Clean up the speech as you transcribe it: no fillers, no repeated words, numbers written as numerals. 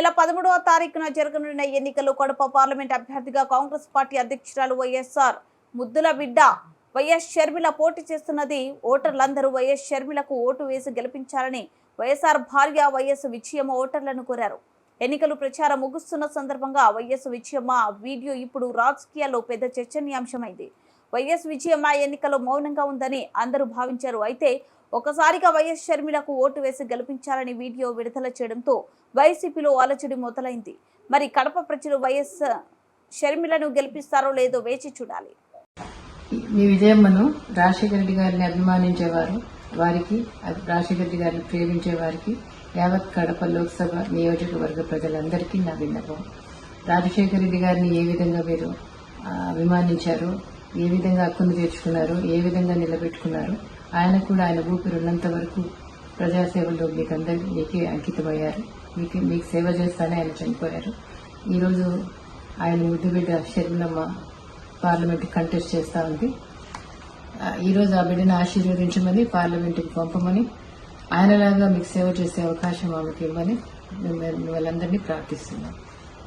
నెల 13వ తారీఖున జరగనున్న ఎన్నికల్లో కడప పార్లమెంట్ అభ్యర్థిగా కాంగ్రెస్ పార్టీ అధ్యక్షురాలు వైఎస్ఆర్ ముద్దుల బిడ్డ వైఎస్ షర్మిల పోటీ చేస్తున్నది. ఓటర్లందరూ వైఎస్ షర్మిలకు ఓటు వేసి గెలిపించాలని వైఎస్ఆర్ భార్య వైఎస్ విజయమ్మ ఓటర్లను కోరారు. ఎన్నికలు ప్రచారం ముగుస్తున్న సందర్భంగా వైఎస్ విజయమ్మ వీడియో ఇప్పుడు రాజకీయాల్లో పెద్ద చర్చనీయాంశమైంది. వైఎస్ విజయమ్మ ఎన్నికల్లో మౌనంగా ఉందని అందరూ భావించారు. అయితే ఒకసారిగా వైఎస్ షర్మిలకు ఓటు వేసి గెలిపించాలని వీడియో విడుదల చేయడంతో వైసీపీలో అలజడి మొదలైంది. మరి కడప ప్రజలు వైఎస్ షర్మిలను గెలిపిస్తారో లేదో వేచి చూడాలి. మీ విజయమ్మను రాజశేఖర రెడ్డి గారిని అభిమానించేవారు, వారికి రాజశేఖర రెడ్డి గారిని ప్రేమించే వారికి యావత్ కడప లోక్సభ నియోజకవర్గ ప్రజలందరికీ నా విన్నపం. రాజశేఖర రెడ్డి గారిని ఏ విధంగా మీరు అభిమానించారు, ఏ విధంగా హక్కును తీర్చుకున్నారు, ఏ విధంగా నిలబెట్టుకున్నారు, ఆయన కూడా ఆయన ఊపిరి ఉన్నంత వరకు ప్రజాసేవలో మీకే అంకితమయ్యారు. మీకు సేవ చేస్తానే ఆయన చనిపోయారు. ఈరోజు ఆయన ముద్దుబిడ్డ షర్మిలమ్మ పార్లమెంట్ కంటెస్ట్ చేస్తూ ఉంది. ఈరోజు ఆ బిడ్డను ఆశీర్వదించమని, పార్లమెంటుకి పంపమని, ఆయనలాగా మీకు సేవ చేసే అవకాశం ఆమెకి ఇవ్వమని వాళ్ళందరినీ ప్రార్థిస్తున్నాం.